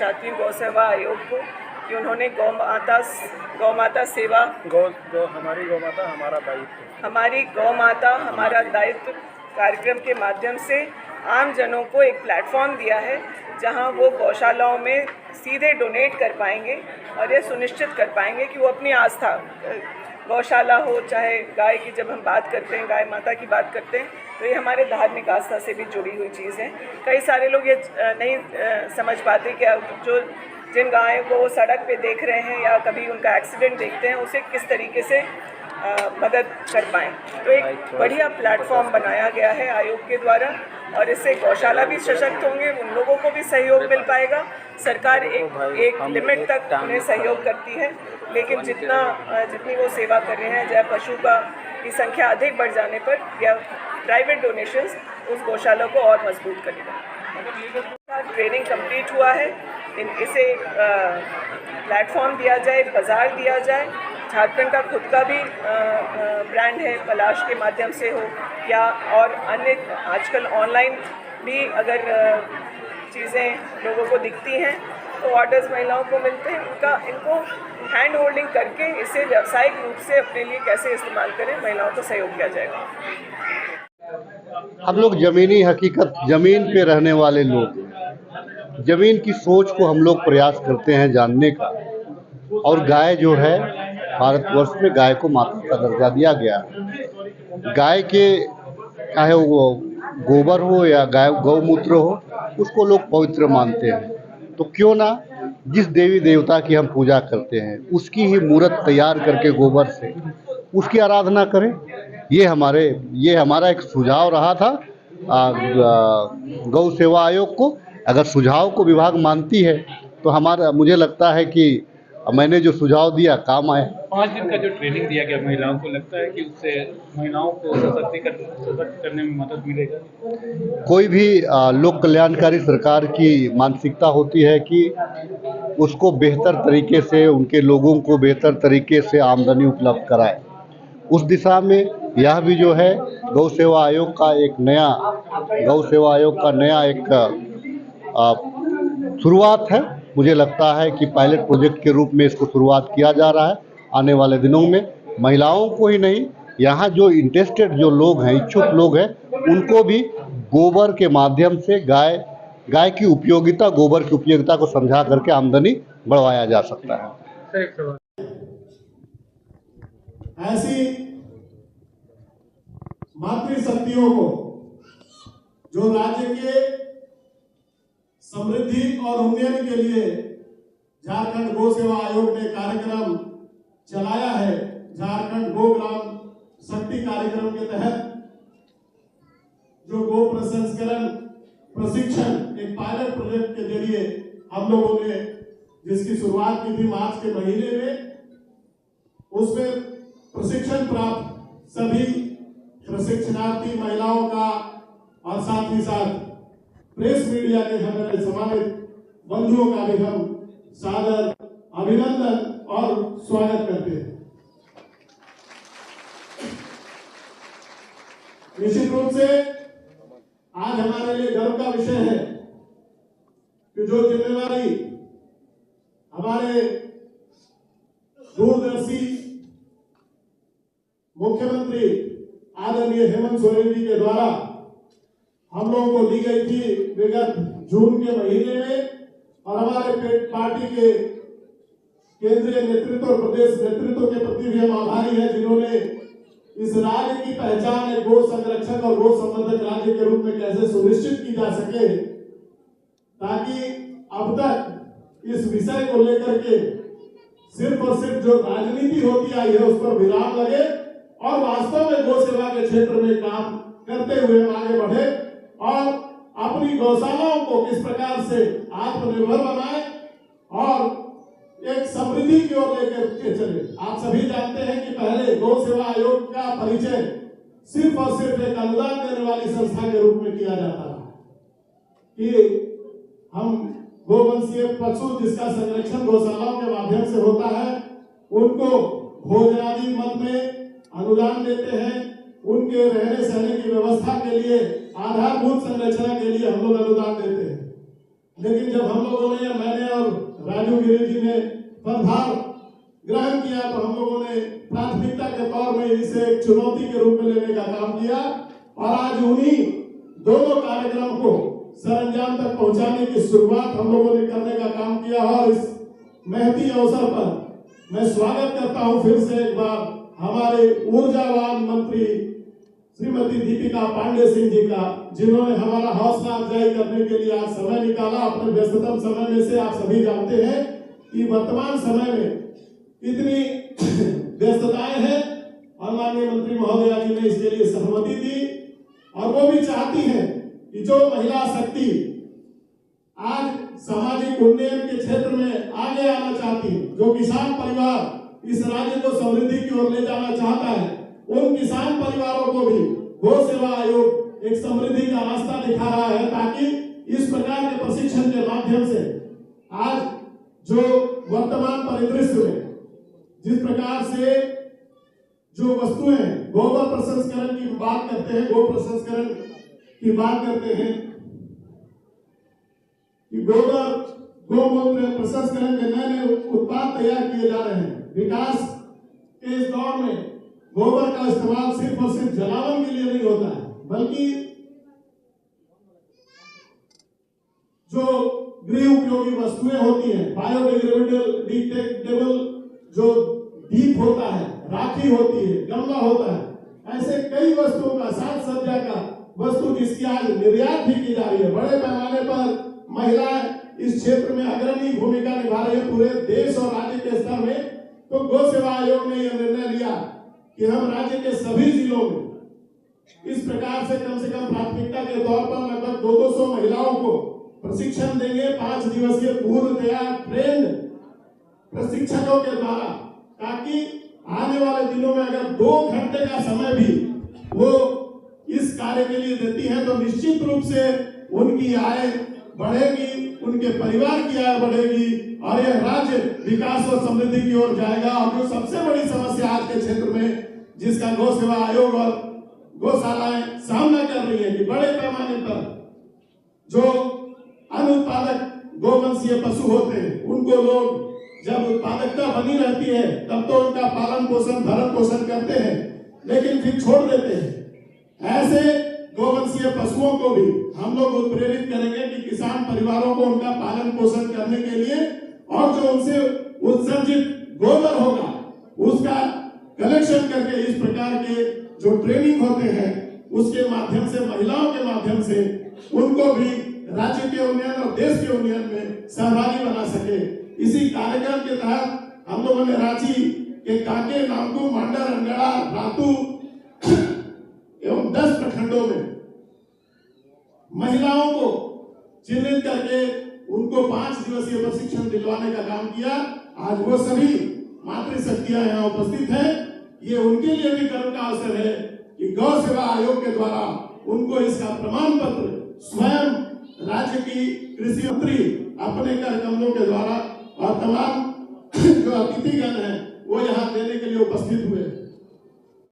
चाहती हूँ गौ सेवा आयोग को कि उन्होंने गौ माता सेवा हमारी गौ माता हमारा दायित्व, हमारी गौ माता हमारा दायित्व कार्यक्रम के माध्यम से आम जनों को एक प्लेटफॉर्म दिया है जहां वो गौशालाओं में सीधे डोनेट कर पाएंगे और ये सुनिश्चित कर पाएंगे कि वो अपनी आस्था, गौशाला हो चाहे गाय की, जब हम बात करते हैं गाय माता की बात करते हैं तो ये हमारे धार्मिक आस्था से भी जुड़ी हुई चीज़ है। कई सारे लोग ये नहीं समझ पाते कि जिन गायों को वो सड़क पे देख रहे हैं या कभी उनका एक्सीडेंट देखते हैं उसे किस तरीके से मदद कर पाएँ। तो एक बढ़िया प्लेटफॉर्म बनाया गया है आयोग के द्वारा और इससे गौशाला भी सशक्त होंगे, उन लोगों को भी सहयोग मिल पाएगा। सरकार एक लिमिट तक उन्हें सहयोग करती है, लेकिन जितनी वो सेवा कर रहे हैं, चाहे पशु की संख्या अधिक बढ़ जाने पर या प्राइवेट डोनेशंस उस गौशाला को और मजबूत करेगा। ट्रेनिंग कंप्लीट हुआ है, इसे प्लेटफॉर्म दिया जाए, बाज़ार दिया जाए। झारखंड का खुद का भी ब्रांड है, पलाश के माध्यम से हो या और अन्य आजकल ऑनलाइन भी अगर चीज़ें लोगों को दिखती हैं तो ऑर्डर्स महिलाओं को मिलते हैं। इनको हैंड होल्डिंग करके इसे व्यावसायिक रूप से अपने लिए कैसे इस्तेमाल करें, महिलाओं को सहयोग किया जाएगा। हम लोग ज़मीनी हकीकत, ज़मीन पे रहने वाले लोग, ज़मीन की सोच को हम लोग प्रयास करते हैं जानने का। और गाय जो है, भारतवर्ष में गाय को माता का दर्जा दिया गया है। गाय के चाहे वो गोबर हो या गौमूत्र हो, उसको लोग पवित्र मानते हैं। तो क्यों ना जिस देवी देवता की हम पूजा करते हैं उसकी ही मूर्त तैयार करके गोबर से उसकी आराधना करें। ये हमारा एक सुझाव रहा था गौ सेवा आयोग को। अगर सुझाव को विभाग मानती है तो मुझे लगता है कि मैंने जो सुझाव दिया काम आए। 5 दिन का जो ट्रेनिंग दिया गया महिलाओं को, लगता है कि उससे महिलाओं को सशक्त करने में मदद मिलेगा। कोई भी लोक कल्याणकारी सरकार की मानसिकता होती है कि उसको बेहतर तरीके से, उनके लोगों को बेहतर तरीके से आमदनी उपलब्ध कराए। उस दिशा में यह भी जो है गौ सेवा आयोग का नया एक शुरुआत है। मुझे लगता है कि पायलट प्रोजेक्ट के रूप में इसको शुरुआत किया जा रहा है। आने वाले दिनों में महिलाओं को ही नहीं, यहाँ जो इंटरेस्टेड जो लोग हैं, इच्छुक लोग हैं, उनको भी गोबर के माध्यम से गाय की उपयोगिता, गोबर की उपयोगिता को समझा करके आमदनी बढ़वाया जा सकता है। ऐसी मातृशक्तियों को जो राज्य के समृद्धि और उन्नयन के लिए झारखंड गौ सेवा आयोग ने कार्यक्रम चलाया है, झारखंड गो ग्राम शक्ति कार्यक्रम के तहत जो गो प्रसंस्करण प्रशिक्षण एक पायलट प्रोजेक्ट के जरिए हम लोगों ने जिसकी शुरुआत की थी मार्च के महीने में, उसमें प्रशिक्षण प्राप्त सभी प्रशिक्षणार्थी महिलाओं का और साथ ही साथ प्रेस मीडिया के हमारे सम्मानित बंधुओं का भी हम सादर अभिनंदन और स्वागत करते हैं। निश्चित रूप से आज हमारे लिए गर्व का विषय है कि जो जिम्मेवारी हमारे दूरदर्शी मुख्यमंत्री आदरणीय हेमंत सोरेन जी के द्वारा हम लोगों को दी गई थी विगत जून के महीने में, और हमारे पार्टी के केंद्रीय नेतृत्व और प्रदेश नेतृत्व के प्रति भी हम आभारी हैं, जिन्होंने इस राज्य की पहचान एक गो संरक्षक और गो संवर्धक राज्य के रूप में कैसे सुनिश्चित की जा सके, ताकि अब तक इस विषय को लेकर के सिर्फ और सिर्फ जो राजनीति होती आई है उस पर विराम लगे और वास्तव में गौ सेवा के क्षेत्र में काम करते हुए हम आगे बढ़े और अपनी गौशालाओं को किस प्रकार से आत्मनिर्भर बनाए और एक समृद्धि की ओर लेकर के चले। आप सभी जानते हैं कि पहले गौ सेवा आयोग का परिचय सिर्फ और सिर्फ एक अनुदान देने वाली संस्था के रूप में किया जाता था कि हम गोवंशीय पशु जिसका संरक्षण गौशालाओं के माध्यम से होता है उनको भोजनादि मद में अनुदान देते हैं, उनके रहने सहने की व्यवस्था के लिए, आधारभूत संरचना के लिए हम लोग अनुदान देते हैं। लेकिन जब हम लोगों ने, मैंने और राजू गिरी जी ने पदभार ग्रहण किया तो हम लोगों ने प्राथमिकता के तौर में इसे एक चुनौती के रूप में लेने का काम किया और आज उन्हीं दोनों कार्यक्रम को सरंजाम तक पहुंचाने की शुरुआत हम लोगों ने करने का काम किया। और इस महती अवसर पर मैं स्वागत करता हूं फिर से एक बार हमारे ऊर्जावान मंत्री श्रीमती दीपिका पांडे सिंह जी का, जिन्होंने हमारा हौसला अफजाई करने के लिए आज समय निकाला अपने व्यस्ततम समय में से। आप सभी जानते हैं कि वर्तमान समय में कितनी व्यस्तताएं हैं और माननीय मंत्री महोदया जी ने इसके लिए सहमति दी और वो भी चाहती हैं कि जो महिला शक्ति आज सामाजिक उन्नयन के क्षेत्र में आगे आना चाहती है, जो किसान परिवार इस राज्य को समृद्धि की ओर ले जाना चाहता है, उन किसान परिवारों को भी गौ सेवा आयोग एक समृद्धि का रास्ता दिखा रहा है, ताकि इस प्रकार के प्रशिक्षण के माध्यम से आज जो वर्तमान परिदृश्य में जिस प्रकार से जो वस्तुएं गोबर प्रसंस्करण की बात करते हैं, गो प्रसंस्करण की बात करते हैं कि गोबर गोमूत्र प्रसंस्करण के नए नए उत्पाद तैयार किए जा रहे हैं। विकास के इस दौर में गोबर का इस्तेमाल सिर्फ और सिर्फ जलावन के लिए नहीं होता है, बल्कि जो गृह उपयोगी वस्तुएं होती हैं, बायोडिग्रेडेबल जो दीप होता है, राखी होती है, गमला होता है, ऐसे कई वस्तुओं का, साज सज्जा का वस्तु जिसकी आज निर्यात भी की जा रही है। बड़े पैमाने पर महिलाएं इस क्षेत्र में अग्रणी भूमिका निभा रही है पूरे देश और राज्य के स्तर में। तो गौ सेवा आयोग ने यह निर्णय लिया कि हम राज्य के सभी जिलों में इस प्रकार से कम प्राथमिकता के तौर पर लगभग 200 महिलाओं को प्रशिक्षण देंगे 5 दिवसीय पूर्व तैयार ट्रेंड प्रशिक्षकों के द्वारा, ताकि आने वाले दिनों में अगर 2 घंटे का समय भी वो इस कार्य के लिए देती हैं तो निश्चित रूप से उनकी आय बढ़ेगी, उनके परिवार की आय बढ़ेगी और यह राज्य विकास और समृद्धि की ओर जाएगा। और जो सबसे बड़ी समस्या आज के क्षेत्र में जिसका गौ सेवा आयोग और गौशालाएं सामना कर रही है कि बड़े पैमाने पर जो अनुत्पादक गोवंशीय पशु होते हैं, उनको लोग जब उत्पादकता बनी रहती है तब तो उनका पालन पोषण भरण पोषण करते हैं, लेकिन फिर छोड़ देते हैं। ऐसे गोवंशीय पशुओं को भी हम लोग उत्प्रेरित करेंगे कि किसान परिवारों को उनका पालन पोषण करने के लिए और जो उनसे उत्सर्जित गोबर होगा उसका कलेक्शन करके इस प्रकार के जो ट्रेनिंग होते हैं उसके माध्यम से, महिलाओं के माध्यम से उनको भी राज्य के उन्नयन और देश के उन्नयन में सहभागी बना सके। इसी कार्यक्रम के तहत हम लोगों ने रांची के कांके, नामकू, मांडा, रंगड़ा, रातू एवं 10 प्रखंडों में महिलाओं को चिन्हित करके उनको 5 दिवसीय प्रशिक्षण दिलवाने का काम किया। आज वो सभी मातृशक्तियां यहाँ उपस्थित हैं। ये उनके लिए भी गर्व का अवसर है कि गौ सेवा आयोग के द्वारा उनको इसका प्रमाण पत्र स्वयं राज्य की कृषि मंत्री अपने कर कमलों के द्वारा और तमाम जो अतिथिगण हैं वो यहाँ देने के लिए उपस्थित हुए।